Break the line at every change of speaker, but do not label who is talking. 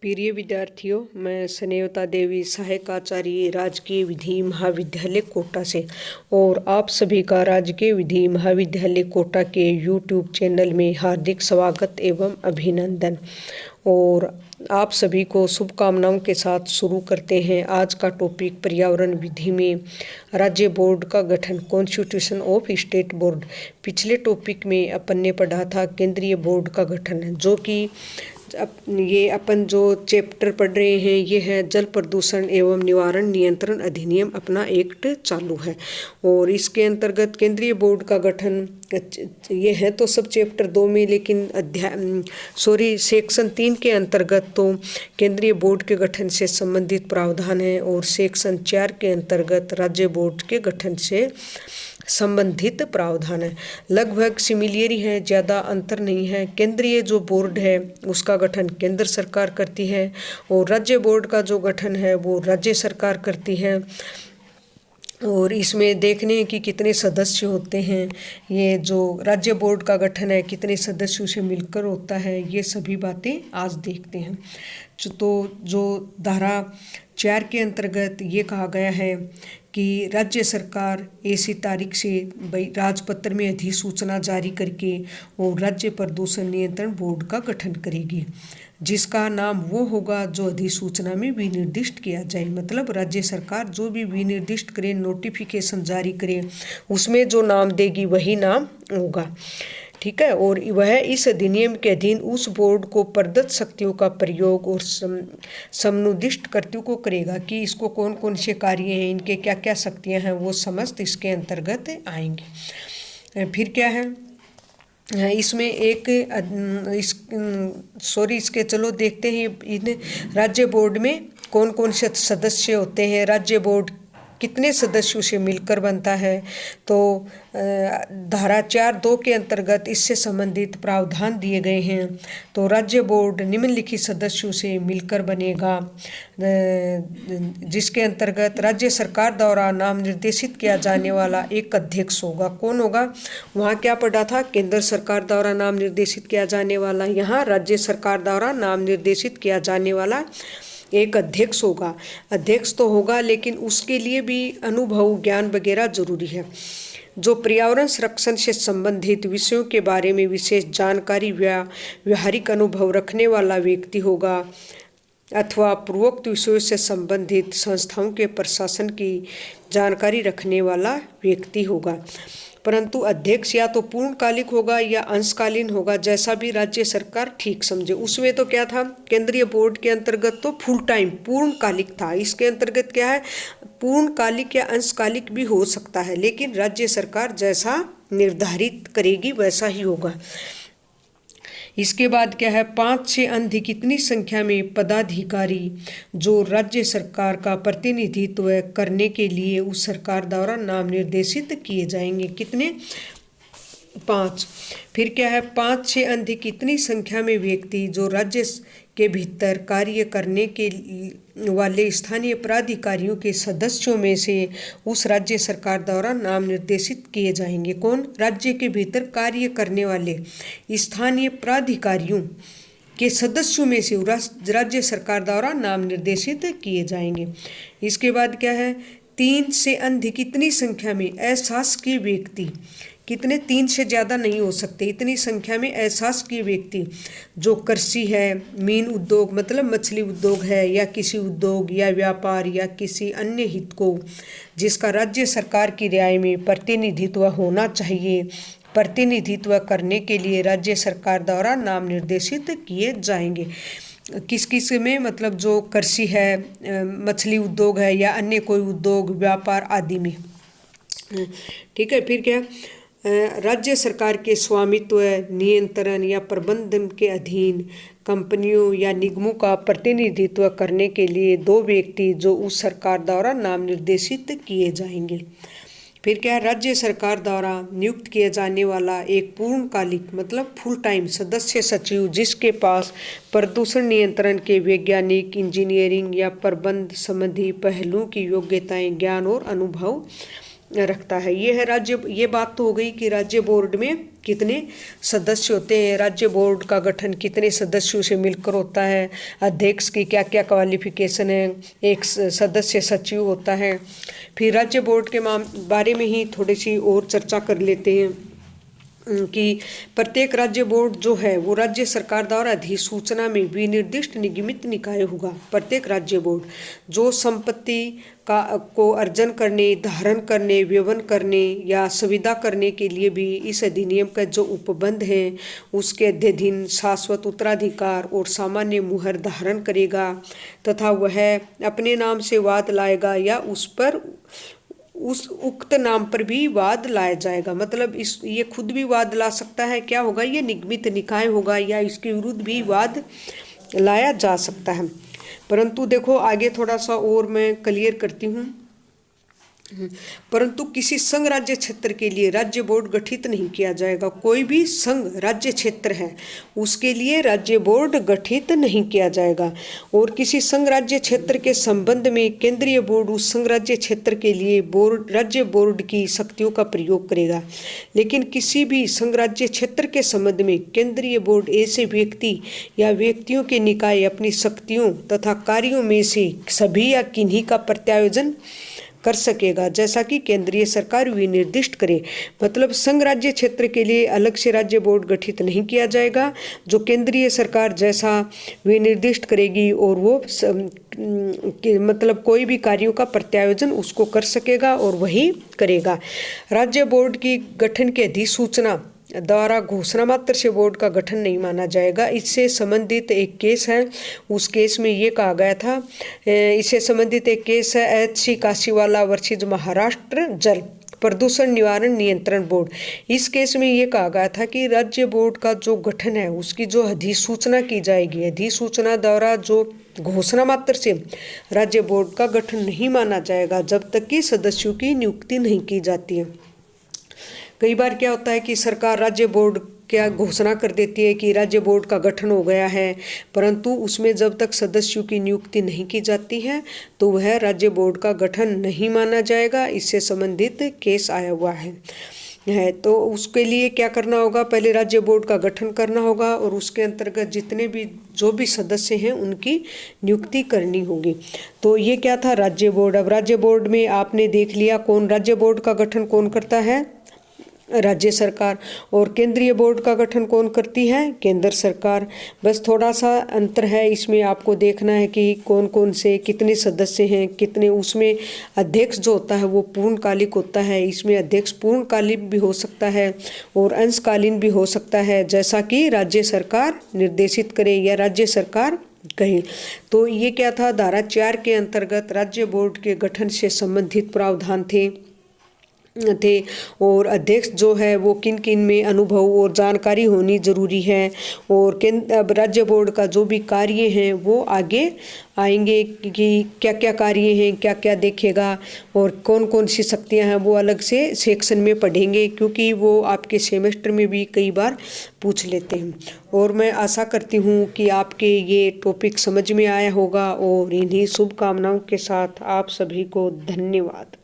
प्रिय विद्यार्थियों, मैं स्नेहता देवी, सहायक आचार्य, राजकीय विधि महाविद्यालय कोटा से, और आप सभी का राजकीय विधि महाविद्यालय कोटा के यूट्यूब चैनल में हार्दिक स्वागत एवं अभिनंदन। और आप सभी को शुभकामनाओं के साथ शुरू करते हैं। आज का टॉपिक पर्यावरण विधि में राज्य बोर्ड का गठन, कॉन्स्टिट्यूशन ऑफ स्टेट बोर्ड। पिछले टॉपिक में अपन ने पढ़ा था केंद्रीय बोर्ड का गठन, जो कि ये अपन जो चैप्टर पढ़ रहे हैं ये है जल प्रदूषण एवं निवारण नियंत्रण अधिनियम, अपना एक्ट चालू है। और इसके अंतर्गत केंद्रीय बोर्ड का गठन ये है तो सब चैप्टर 2 में, लेकिन सेक्शन 3 के अंतर्गत तो केंद्रीय बोर्ड के गठन से संबंधित प्रावधान है, और सेक्शन 4 के अंतर्गत राज्य बोर्ड के गठन से संबंधित प्रावधान है। लगभग सिमिलियरी है, ज़्यादा अंतर नहीं है। केंद्रीय जो बोर्ड है उसका गठन केंद्र सरकार करती है, और राज्य बोर्ड का जो गठन है वो राज्य सरकार करती है। और इसमें देखने हैं कि कितने सदस्य होते हैं। ये जो राज्य बोर्ड का गठन है कितने सदस्यों से मिलकर होता है, ये सभी बातें आज देखते हैं। तो जो धारा 4 के अंतर्गत ये कहा गया है कि राज्य सरकार ऐसी तारीख से राजपत्र में अधिसूचना जारी करके और राज्य प्रदूषण नियंत्रण बोर्ड का गठन करेगी, जिसका नाम वो होगा जो अधिसूचना में विनिर्दिष्ट किया जाए। मतलब राज्य सरकार जो भी विनिर्दिष्ट करे, नोटिफिकेशन जारी करे, उसमें जो नाम देगी वही नाम होगा। ठीक है। और वह इस अधिनियम के अधीन उस बोर्ड को प्रदत्त शक्तियों का प्रयोग और समनुदिष्ट कर्तव्यों को करेगा कि इसको कौन कौन से कार्य हैं, इनके क्या क्या शक्तियां हैं, वो समस्त इसके अंतर्गत आएंगे। फिर क्या है इसमें इसके चलो देखते हैं इन राज्य बोर्ड में कौन कौन से सदस्य होते हैं, राज्य बोर्ड कितने सदस्यों से मिलकर बनता है। तो धारा 4(2) के अंतर्गत इससे संबंधित प्रावधान दिए गए हैं। तो राज्य बोर्ड निम्नलिखित सदस्यों से मिलकर बनेगा, जिसके अंतर्गत राज्य सरकार द्वारा नाम निर्देशित किया जाने वाला एक अध्यक्ष होगा। कौन होगा? वहाँ क्या पढ़ा था? केंद्र सरकार द्वारा नाम निर्देशित किया जाने वाला, यहाँ राज्य सरकार द्वारा नाम निर्देशित किया जाने वाला एक अध्यक्ष होगा। अध्यक्ष तो होगा, लेकिन उसके लिए भी अनुभव, ज्ञान वगैरह जरूरी है। जो पर्यावरण संरक्षण से संबंधित विषयों के बारे में विशेष जानकारी या व्यावहारिक अनुभव रखने वाला व्यक्ति होगा, अथवा पूर्वोक्त विषयों से संबंधित संस्थाओं के प्रशासन की जानकारी रखने वाला व्यक्ति होगा। परंतु अध्यक्ष या तो पूर्णकालिक होगा या अंशकालीन होगा, जैसा भी राज्य सरकार ठीक समझे। उसमें तो क्या था, केंद्रीय बोर्ड के अंतर्गत तो फुल टाइम पूर्णकालिक था। इसके अंतर्गत क्या है, पूर्णकालिक या अंशकालिक भी हो सकता है, लेकिन राज्य सरकार जैसा निर्धारित करेगी वैसा ही होगा। इसके बाद क्या है, 5 से अधिक कितनी संख्या में पदाधिकारी जो राज्य सरकार का प्रतिनिधित्व करने के लिए उस सरकार द्वारा नाम निर्देशित किए जाएंगे। कितने? 5। फिर क्या है, 5 से अधिक कितनी संख्या में व्यक्ति जो राज्य के भीतर कार्य करने के वाले स्थानीय प्राधिकारियों के सदस्यों में से उस राज्य सरकार द्वारा नाम निर्देशित किए जाएंगे। कौन? राज्य के भीतर कार्य करने वाले स्थानीय प्राधिकारियों के सदस्यों में से राज्य सरकार द्वारा नाम निर्देशित किए जाएंगे। इसके बाद क्या है, 3 से अधिक कितनी संख्या में अशासकीय व्यक्ति, कितने? 3 से ज़्यादा नहीं हो सकते, इतनी संख्या में अशासकीय व्यक्ति जो कृषि है, मीन उद्योग मतलब मछली उद्योग है, या किसी उद्योग या व्यापार या किसी अन्य हित को जिसका राज्य सरकार की राय में प्रतिनिधित्व होना चाहिए, प्रतिनिधित्व करने के लिए राज्य सरकार द्वारा नाम निर्देशित किए जाएंगे। किस किस में? मतलब जो कृषि है, मछली उद्योग है, या अन्य कोई उद्योग व्यापार आदि में। ठीक है। फिर क्या, राज्य सरकार के स्वामित्व, नियंत्रण या प्रबंधन के अधीन कंपनियों या निगमों का प्रतिनिधित्व करने के लिए 2 व्यक्ति जो उस सरकार द्वारा नाम निर्देशित किए जाएंगे। फिर क्या, राज्य सरकार द्वारा नियुक्त किया जाने वाला एक पूर्णकालिक मतलब फुल टाइम सदस्य सचिव, जिसके पास प्रदूषण नियंत्रण के वैज्ञानिक, इंजीनियरिंग या प्रबंध संबंधी पहलुओं की योग्यताएं, ज्ञान और अनुभव रखता है। ये बात तो हो गई कि राज्य बोर्ड में कितने सदस्य होते हैं, राज्य बोर्ड का गठन कितने सदस्यों से मिलकर होता है, अध्यक्ष की क्या क्या क्वालिफिकेशन है, एक सदस्य सचिव होता है। फिर राज्य बोर्ड के बारे में ही थोड़ी सी और चर्चा कर लेते हैं कि प्रत्येक राज्य बोर्ड जो है वो राज्य सरकार द्वारा अधिसूचना में विनिर्दिष्ट निगमित निकाय होगा। प्रत्येक राज्य बोर्ड जो संपत्ति को अर्जन करने, धारण करने, व्यवन करने या सुविधा करने के लिए भी इस अधिनियम का जो उपबंध है उसके अध्ययन शाश्वत उत्तराधिकार और सामान्य मुहर धारण करेगा तथा वह अपने नाम से वाद लाएगा या उस उक्त नाम पर भी वाद लाया जाएगा। मतलब ये खुद भी वाद ला सकता है, क्या होगा, ये निगमित निकाय होगा या इसके विरुद्ध भी वाद लाया जा सकता है। परंतु देखो आगे थोड़ा सा और मैं क्लियर करती हूँ। परंतु किसी संघ राज्य क्षेत्र के लिए राज्य बोर्ड गठित नहीं किया जाएगा। कोई भी संघ राज्य क्षेत्र है उसके लिए राज्य बोर्ड गठित नहीं किया जाएगा और किसी संघ राज्य क्षेत्र के संबंध में केंद्रीय बोर्ड उस संघ राज्य क्षेत्र के लिए राज्य बोर्ड की शक्तियों का प्रयोग करेगा। लेकिन किसी भी संघ राज्य क्षेत्र के संबंध में केंद्रीय बोर्ड ऐसे व्यक्ति या व्यक्तियों के निकाय अपनी शक्तियों तथा कार्यों में से सभी या किन्हीं का प्रत्यायोजन कर सकेगा जैसा कि केंद्रीय सरकार विनिर्दिष्ट करे। मतलब संघ राज्य क्षेत्र के लिए अलग से राज्य बोर्ड गठित नहीं किया जाएगा, जो केंद्रीय सरकार जैसा विनिर्दिष्ट करेगी और वो मतलब कोई भी कार्यों का प्रत्यायोजन उसको कर सकेगा और वही करेगा। राज्य बोर्ड की गठन की अधिसूचना द्वारा घोषणा मात्र से बोर्ड का गठन नहीं माना जाएगा। इससे संबंधित एक केस है, उस केस में ये कहा गया था, इससे संबंधित एक केस है HC काशीवाला वर्सेज महाराष्ट्र जल प्रदूषण निवारण नियंत्रण बोर्ड। इस केस में ये कहा गया था कि राज्य बोर्ड का जो गठन है उसकी जो अधिसूचना की जाएगी, अधिसूचना द्वारा जो घोषणा मात्र से राज्य बोर्ड का गठन नहीं माना जाएगा जब तक कि सदस्यों की नियुक्ति नहीं की जाती है। कई बार क्या होता है कि सरकार राज्य बोर्ड क्या घोषणा कर देती है कि राज्य बोर्ड का गठन हो गया है, परंतु उसमें जब तक सदस्यों की नियुक्ति नहीं की जाती है तो वह राज्य बोर्ड का गठन नहीं माना जाएगा। इससे संबंधित केस आया हुआ है। तो उसके लिए क्या करना होगा, पहले राज्य बोर्ड का गठन करना होगा और उसके अंतर्गत जितने भी जो भी सदस्य हैं उनकी नियुक्ति करनी होगी। तो ये क्या था राज्य बोर्ड। अब राज्य बोर्ड में आपने देख लिया कौन राज्य बोर्ड का गठन कौन करता है, राज्य सरकार, और केंद्रीय बोर्ड का गठन कौन करती है, केंद्र सरकार। बस थोड़ा सा अंतर है इसमें, आपको देखना है कि कौन कौन से कितने सदस्य हैं, कितने, उसमें अध्यक्ष जो होता है वो पूर्णकालिक होता है। इसमें अध्यक्ष पूर्णकालिक भी हो सकता है और अंशकालीन भी हो सकता है, जैसा कि राज्य सरकार निर्देशित करे या राज्य सरकार कहे। तो ये क्या था, धारा 4 के अंतर्गत राज्य बोर्ड के गठन से संबंधित प्रावधान थे और अध्यक्ष जो है वो किन किन में अनुभव और जानकारी होनी जरूरी है और अब राज्य बोर्ड का जो भी कार्य हैं वो आगे आएंगे कि क्या क्या कार्य हैं, क्या क्या देखेगा और कौन कौन सी शक्तियां हैं वो अलग से सेक्शन में पढ़ेंगे, क्योंकि वो आपके सेमेस्टर में भी कई बार पूछ लेते हैं। और मैं आशा करती हूँ कि आपके ये टॉपिक समझ में आया होगा और इन्हीं शुभकामनाओं के साथ आप सभी को धन्यवाद।